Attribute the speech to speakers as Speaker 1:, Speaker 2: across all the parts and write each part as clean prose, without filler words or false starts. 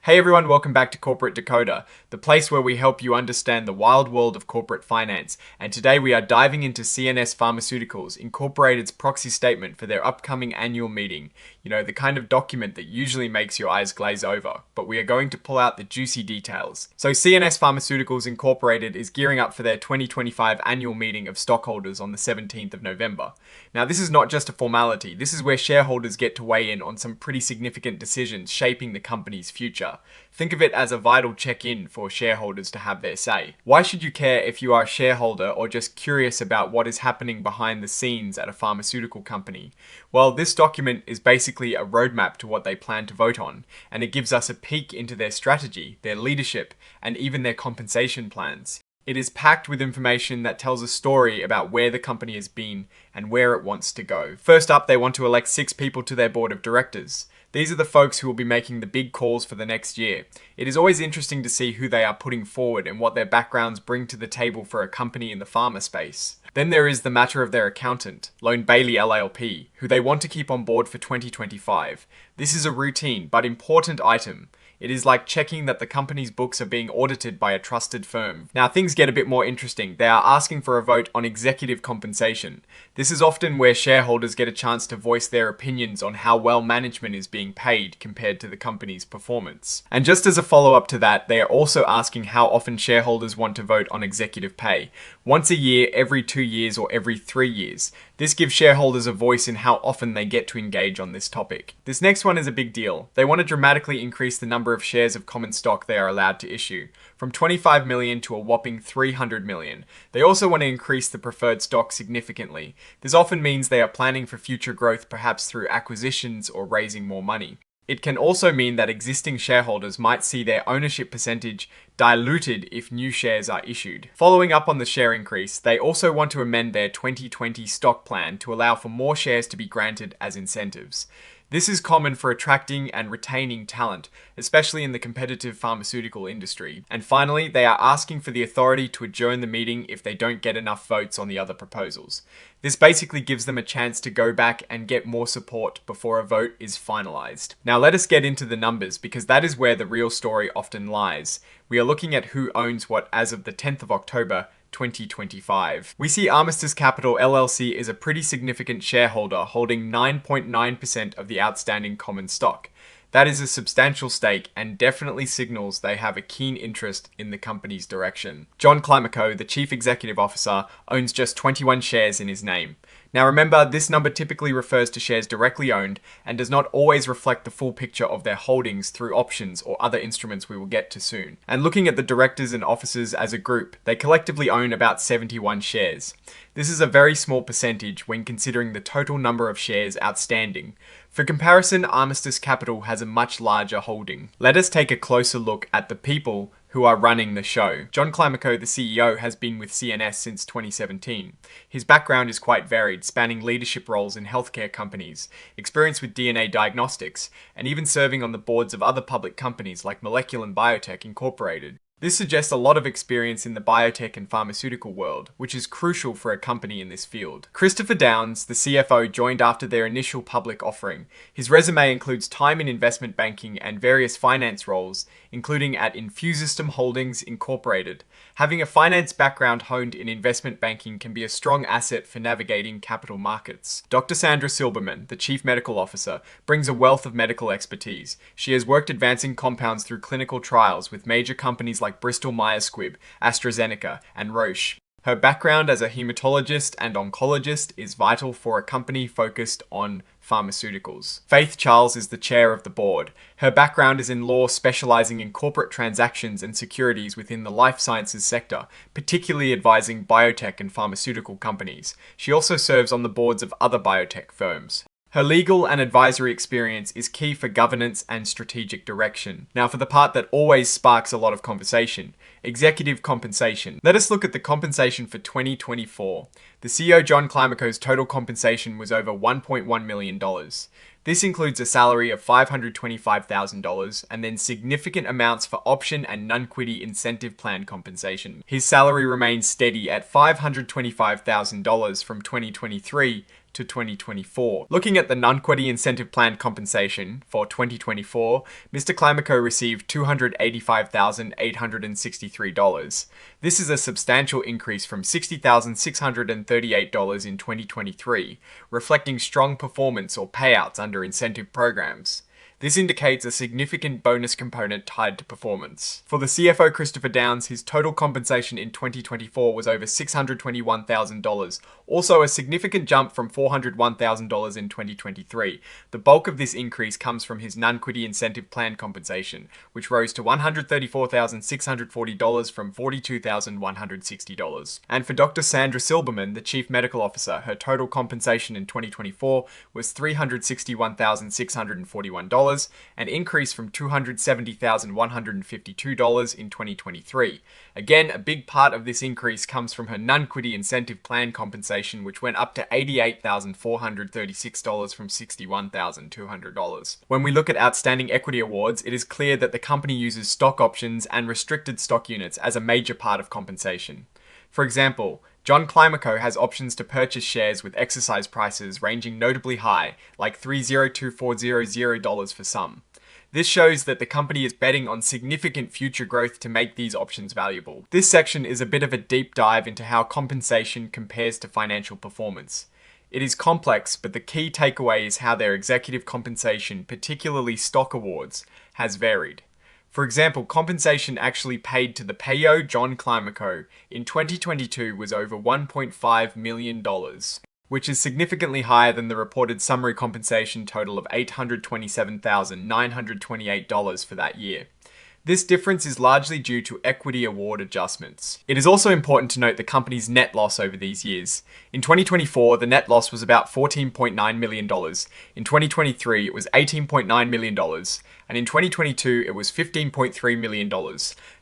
Speaker 1: Hey everyone, welcome back to Corporate Decoder, the place where we help you understand the wild world of corporate finance. And today we are diving into CNS Pharmaceuticals Incorporated's proxy statement for their upcoming annual meeting. You know, the kind of document that usually makes your eyes glaze over, but we are going to pull out the juicy details. So CNS Pharmaceuticals Incorporated is gearing up for their 2025 annual meeting of stockholders on the 17th of November. Now this is not just a formality, this is where shareholders get to weigh in on some pretty significant decisions shaping the company's future. Think of it as a vital check-in for shareholders to have their say. Why should you care if you are a shareholder or just curious about what is happening behind the scenes at a pharmaceutical company? Well, this document is basically a roadmap to what they plan to vote on, and it gives us a peek into their strategy, their leadership, and even their compensation plans. It is packed with information that tells a story about where the company has been and where it wants to go. First up, they want to elect 6 people to their board of directors. These are the folks who will be making the big calls for the next year. It is always interesting to see who they are putting forward and what their backgrounds bring to the table for a company in the pharma space. Then there is the matter of their accountant, Lone Bailey LLP, who they want to keep on board for 2025. This is a routine but important item. It is like checking that the company's books are being audited by a trusted firm. Now things get a bit more interesting. They are asking for a vote on executive compensation. This is often where shareholders get a chance to voice their opinions on how well management is being paid compared to the company's performance. And just as a follow-up to that, they are also asking how often shareholders want to vote on executive pay. Once a year, every 2 years, or every 3 years. This gives shareholders a voice in how often they get to engage on this topic. This next one is a big deal. They want to dramatically increase the number of shares of common stock they are allowed to issue, from 25 million to a whopping 300 million. They also want to increase the preferred stock significantly. This often means they are planning for future growth, perhaps through acquisitions or raising more money. It can also mean that existing shareholders might see their ownership percentage diluted if new shares are issued. Following up on the share increase, they also want to amend their 2020 stock plan to allow for more shares to be granted as incentives. This is common for attracting and retaining talent, especially in the competitive pharmaceutical industry. And finally, they are asking for the authority to adjourn the meeting if they don't get enough votes on the other proposals. This basically gives them a chance to go back and get more support before a vote is finalized. Now let us get into the numbers, because that is where the real story often lies. We are looking at who owns what as of the 10th of October, 2025. We see Armistice Capital LLC is a pretty significant shareholder, holding 9.9% of the outstanding common stock. That is a substantial stake and definitely signals they have a keen interest in the company's direction. John Climaco, the Chief Executive Officer, owns just 21 shares in his name. Now remember, this number typically refers to shares directly owned and does not always reflect the full picture of their holdings through options or other instruments we will get to soon. And looking at the directors and officers as a group, they collectively own about 71 shares. This is a very small percentage when considering the total number of shares outstanding. For comparison, Armistice Capital has a much larger holding. Let us take a closer look at the people who are running the show. John Climaco, the CEO, has been with CNS since 2017. His background is quite varied, spanning leadership roles in healthcare companies, experience with DNA diagnostics, and even serving on the boards of other public companies like Molecular and Biotech Incorporated. This suggests a lot of experience in the biotech and pharmaceutical world, which is crucial for a company in this field. Christopher Downs, the CFO, joined after their initial public offering. His resume includes time in investment banking and various finance roles, including at Infusystem Holdings Incorporated. Having a finance background honed in investment banking can be a strong asset for navigating capital markets. Dr. Sandra Silberman, the Chief Medical Officer, brings a wealth of medical expertise. She has worked advancing compounds through clinical trials with major companies like Bristol-Myers Squibb, AstraZeneca, and Roche. Her background as a hematologist and oncologist is vital for a company focused on pharmaceuticals. Faith Charles is the chair of the board. Her background is in law, specializing in corporate transactions and securities within the life sciences sector, particularly advising biotech and pharmaceutical companies. She also serves on the boards of other biotech firms. Her legal and advisory experience is key for governance and strategic direction. Now for the part that always sparks a lot of conversation, executive compensation. Let us look at the compensation for 2024. The CEO John Climaco's total compensation was over $1.1 million. This includes a salary of $525,000 and then significant amounts for option and non-quitty incentive plan compensation. His salary remains steady at $525,000 from 2023 to 2024. Looking at the non-equity incentive plan compensation for 2024, Mr. Climaco received $285,863. This is a substantial increase from $60,638 in 2023, reflecting strong performance or payouts under incentive programs. This indicates a significant bonus component tied to performance. For the CFO Christopher Downs, his total compensation in 2024 was over $621,000, also a significant jump from $401,000 in 2023. The bulk of this increase comes from his non-equity incentive plan compensation, which rose to $134,640 from $42,160. And for Dr. Sandra Silberman, the Chief Medical Officer, her total compensation in 2024 was $361,641, an increase from $270,152 in 2023. Again, a big part of this increase comes from her non-equity incentive plan compensation, which went up to $88,436 from $61,200. When we look at outstanding equity awards, it is clear that the company uses stock options and restricted stock units as a major part of compensation. For example, John Climaco has options to purchase shares with exercise prices ranging notably high, like $302,400 for some. This shows that the company is betting on significant future growth to make these options valuable. This section is a bit of a deep dive into how compensation compares to financial performance. It is complex, but the key takeaway is how their executive compensation, particularly stock awards, has varied. For example, compensation actually paid to the payo John Climaco in 2022 was over $1.5 million, which is significantly higher than the reported summary compensation total of $827,928 for that year. This difference is largely due to equity award adjustments. It is also important to note the company's net loss over these years. In 2024, the net loss was about $14.9 million. In 2023, it was $18.9 million. And in 2022, it was $15.3 million.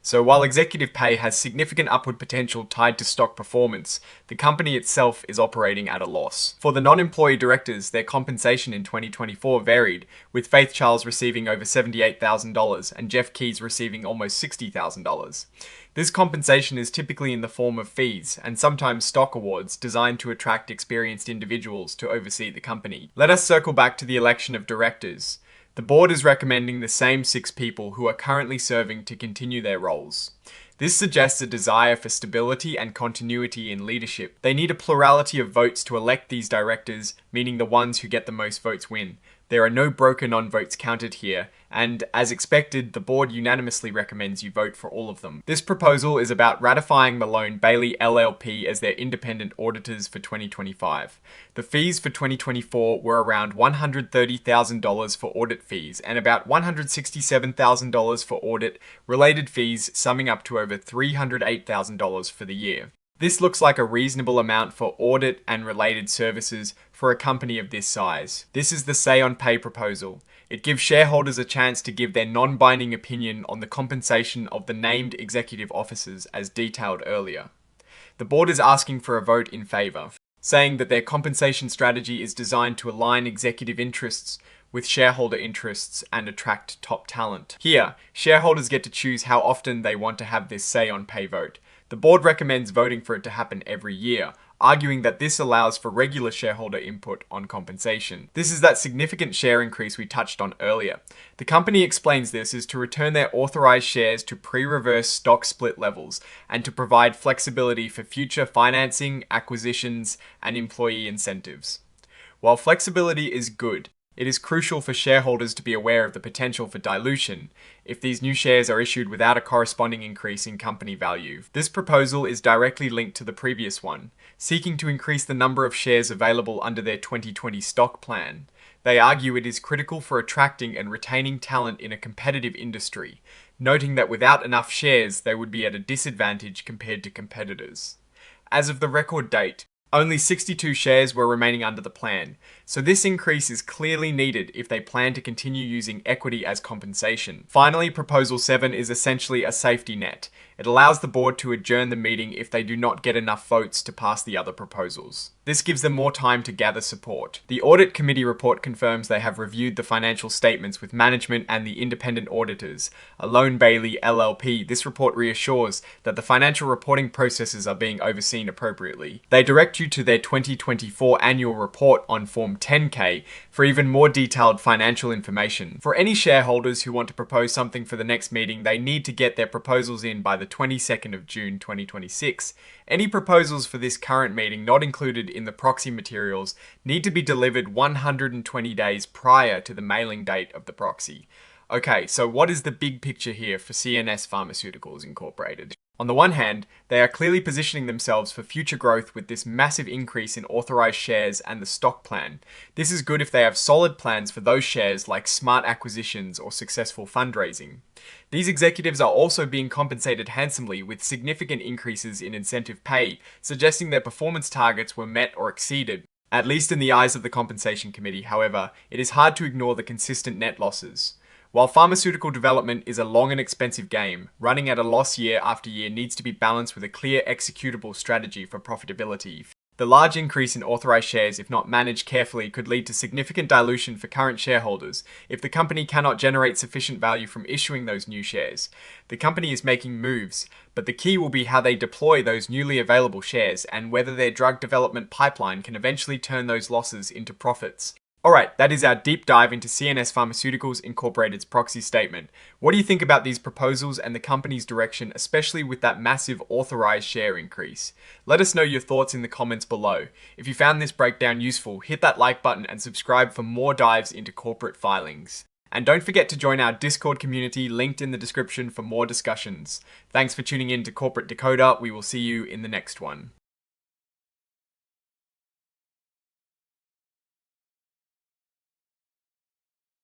Speaker 1: So while executive pay has significant upward potential tied to stock performance, the company itself is operating at a loss. For the non-employee directors, their compensation in 2024 varied, with Faith Charles receiving over $78,000 and Jeff Keys receiving almost $60,000. This compensation is typically in the form of fees and sometimes stock awards designed to attract experienced individuals to oversee the company. Let us circle back to the election of directors. The board is recommending the same 6 people who are currently serving to continue their roles. This suggests a desire for stability and continuity in leadership. They need a plurality of votes to elect these directors, meaning the ones who get the most votes win. There are no broker non-votes counted here, and as expected, the board unanimously recommends you vote for all of them. This proposal is about ratifying Malone Bailey LLP as their independent auditors for 2025. The fees for 2024 were around $130,000 for audit fees and about $167,000 for audit-related fees, summing up to over $308,000 for the year. This looks like a reasonable amount for audit and related services for a company of this size. This is the Say on Pay proposal. It gives shareholders a chance to give their non-binding opinion on the compensation of the named executive officers as detailed earlier. The board is asking for a vote in favor, saying that their compensation strategy is designed to align executive interests with shareholder interests and attract top talent. Here, shareholders get to choose how often they want to have this Say on Pay vote. The board recommends voting for it to happen every year, arguing that this allows for regular shareholder input on compensation. This is that significant share increase we touched on earlier. The company explains this is to return their authorized shares to pre-reverse stock split levels and to provide flexibility for future financing, acquisitions, and employee incentives. While flexibility is good, it is crucial for shareholders to be aware of the potential for dilution if these new shares are issued without a corresponding increase in company value. This proposal is directly linked to the previous one, seeking to increase the number of shares available under their 2020 stock plan. They argue it is critical for attracting and retaining talent in a competitive industry, noting that without enough shares, they would be at a disadvantage compared to competitors. As of the record date, only 62 shares were remaining under the plan, so this increase is clearly needed if they plan to continue using equity as compensation. Finally, Proposal 7 is essentially a safety net. It allows the board to adjourn the meeting if they do not get enough votes to pass the other proposals. This gives them more time to gather support. The Audit Committee report confirms they have reviewed the financial statements with management and the independent auditors, Alone Bailey LLP. This report reassures that the financial reporting processes are being overseen appropriately. They direct you to their 2024 annual report on Form 10K for even more detailed financial information. For any shareholders who want to propose something for the next meeting, they need to get their proposals in by the 22nd of June 2026. Any proposals for this current meeting not included in the proxy materials need to be delivered 120 days prior to the mailing date of the proxy. Okay, so what is the big picture here for CNS Pharmaceuticals Incorporated? On the one hand, they are clearly positioning themselves for future growth with this massive increase in authorized shares and the stock plan. This is good if they have solid plans for those shares like smart acquisitions or successful fundraising. These executives are also being compensated handsomely with significant increases in incentive pay, suggesting their performance targets were met or exceeded. At least in the eyes of the Compensation Committee, however, it is hard to ignore the consistent net losses. While pharmaceutical development is a long and expensive game, running at a loss year after year needs to be balanced with a clear executable strategy for profitability. The large increase in authorized shares, if not managed carefully, could lead to significant dilution for current shareholders if the company cannot generate sufficient value from issuing those new shares. The company is making moves, but the key will be how they deploy those newly available shares and whether their drug development pipeline can eventually turn those losses into profits. Alright, that is our deep dive into CNS Pharmaceuticals Incorporated's proxy statement. What do you think about these proposals and the company's direction, especially with that massive authorized share increase? Let us know your thoughts in the comments below. If you found this breakdown useful, hit that like button and subscribe for more dives into corporate filings. And don't forget to join our Discord community linked in the description for more discussions. Thanks for tuning in to Corporate Decoder. We will see you in the next one.